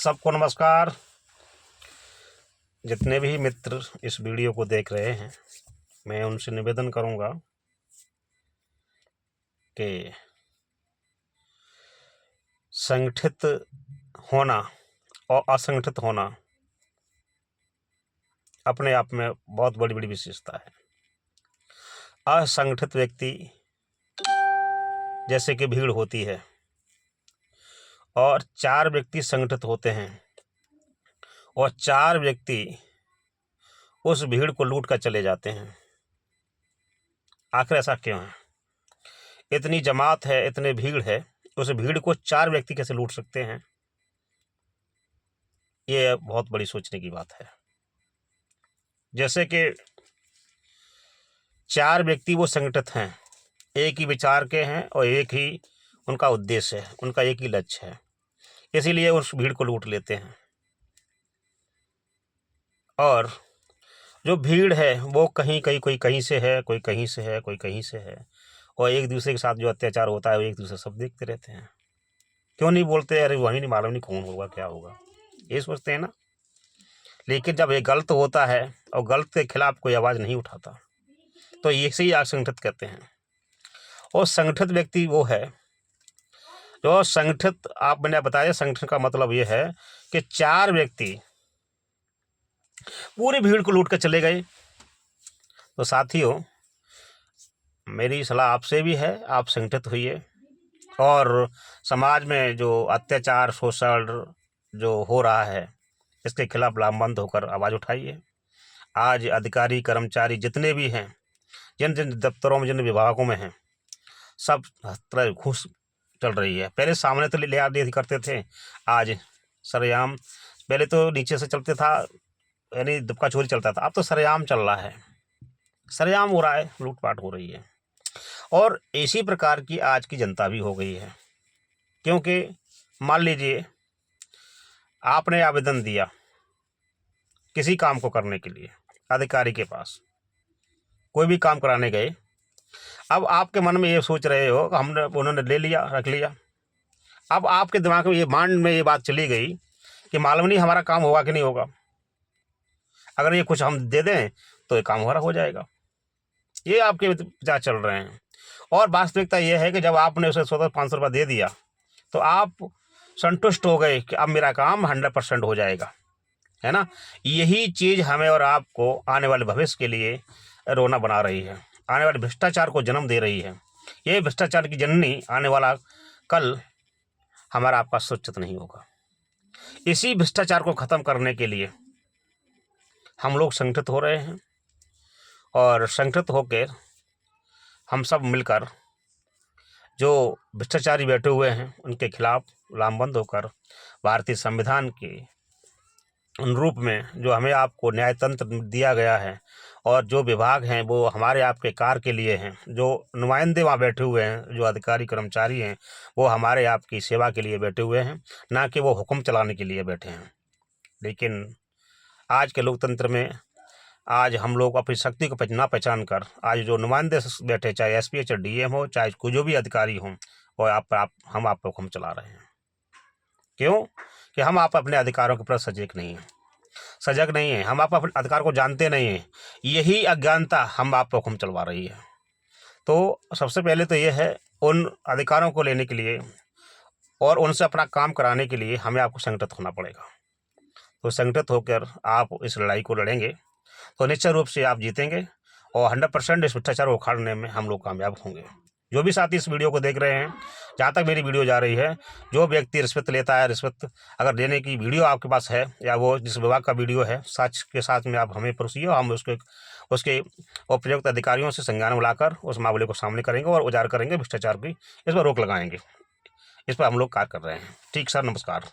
सबको नमस्कार। जितने भी मित्र इस वीडियो को देख रहे हैं, मैं उनसे निवेदन करूंगा कि संगठित होना और असंगठित होना अपने आप में बहुत बड़ी बड़ी विशेषता है। असंगठित व्यक्ति जैसे कि भीड़ होती है और 4 व्यक्ति संगठित होते हैं और 4 व्यक्ति उस भीड़ को लूट कर चले जाते हैं। आखिर ऐसा क्यों है? इतनी जमात है, इतने भीड़ है, उस भीड़ को 4 व्यक्ति कैसे लूट सकते हैं? ये बहुत बड़ी सोचने की बात है। जैसे कि 4 व्यक्ति वो संगठित हैं, एक ही विचार के हैं और एक ही उनका उद्देश्य है, उनका एक ही लक्ष्य है, इसीलिए उस भीड़ को लूट लेते हैं। और जो भीड़ है वो कहीं कोई कहीं से है, कोई कहीं से है, कोई कहीं से है, और एक दूसरे के साथ जो अत्याचार होता है वो एक दूसरे सब देखते रहते हैं। क्यों नहीं बोलते? अरे वही नहीं, मालूम नहीं कौन होगा, क्या होगा, ये सोचते हैं ना। लेकिन जब ये गलत होता है और गलत के खिलाफ कोई आवाज़ नहीं उठाता तो इसे ही असंगठित कहते हैं। और संगठित व्यक्ति वो है जो संगठित, आप मैंने बताया संगठन का मतलब ये है कि 4 व्यक्ति पूरी भीड़ को लूट कर चले गए। तो साथियों, मेरी सलाह आपसे भी है, आप संगठित होइए और समाज में जो अत्याचार, शोषण जो हो रहा है, इसके खिलाफ लामबंद होकर आवाज़ उठाइए। आज अधिकारी कर्मचारी जितने भी हैं, जिन जिन दफ्तरों में, जिन विभागों में हैं, सब तरह घूस चल रही है। पहले सामने तो ले आदि करते थे, आज सरेआम। पहले तो नीचे से चलते था, यानी दुबका चोरी चलता था, अब तो सरेआम चल रहा है, सरेआम हो रहा है, लूटपाट हो रही है। और इसी प्रकार की आज की जनता भी हो गई है। क्योंकि मान लीजिए आपने आवेदन दिया किसी काम को करने के लिए, अधिकारी के पास कोई भी काम कराने गए। अब आपके मन में ये सोच रहे हो कि हमने, उन्होंने ले लिया, रख लिया। अब आपके दिमाग में ये, माइंड में ये बात चली गई कि मालूम नहीं हमारा काम होगा कि नहीं होगा, अगर ये कुछ हम दे दें तो ये काम हमारा हो जाएगा। ये आपके विचार चल रहे हैं। और वास्तविकता ये है कि जब आपने उसे 500 रुपये दे दिया तो आप संतुष्ट हो गए कि अब मेरा काम 100% हो जाएगा, है ना। यही चीज़ हमें और आपको आने वाले भविष्य के लिए रोना बना रही है, आने वाले भ्रष्टाचार को जन्म दे रही है। ये भ्रष्टाचार की जननी आने वाला कल हमारा आपका सुरक्षित नहीं होगा। इसी भ्रष्टाचार को ख़त्म करने के लिए हम लोग संगठित हो रहे हैं और संगठित होकर हम सब मिलकर जो भ्रष्टाचारी बैठे हुए हैं उनके खिलाफ लामबंद होकर भारतीय संविधान के अनुरूप में जो हमें आपको न्यायतंत्र दिया गया है और जो विभाग हैं वो हमारे आपके कार्य के लिए हैं, जो नुमाइंदे वहाँ बैठे हुए हैं, जो अधिकारी कर्मचारी हैं, वो हमारे आपकी सेवा के लिए बैठे हुए हैं, ना कि वो हुक्म चलाने के लिए बैठे हैं। लेकिन आज के लोकतंत्र में आज हम लोग अपनी शक्ति को ना पहचान कर आज जो नुमाइंदे बैठे, चाहे एसपी हो, चाहे डीएम हो, चाहे कोई जो भी अधिकारी हों, और हम आप पर हुक्म चला रहे हैं। क्यों? कि हम आप अपने अधिकारों के प्रति सजग नहीं हैं, हम आप अपने अधिकार को जानते नहीं हैं। यही अज्ञानता हम आप पर हुक्म चलवा रही है। तो सबसे पहले तो ये है, उन अधिकारों को लेने के लिए और उनसे अपना काम कराने के लिए हमें आपको संगठित होना पड़ेगा। तो संगठित होकर आप इस लड़ाई को लड़ेंगे तो निश्चित रूप से आप जीतेंगे और 100% इस भ्रष्टाचार को उखाड़ने में हम लोग कामयाब होंगे। जो भी साथी इस वीडियो को देख रहे हैं, जहाँ तक मेरी वीडियो जा रही है, जो व्यक्ति रिश्वत लेता है, रिश्वत अगर देने की वीडियो आपके पास है या वो जिस विभाग का वीडियो है, सच के साथ में आप हमें परोसिए, हम उसके उपयुक्त अधिकारियों से संज्ञान बुलाकर उस मामले को सामने करेंगे और उजागर करेंगे, भ्रष्टाचार की इस पर रोक लगाएंगे। इस पर हम लोग कार्य कर रहे हैं। ठीक सर, नमस्कार।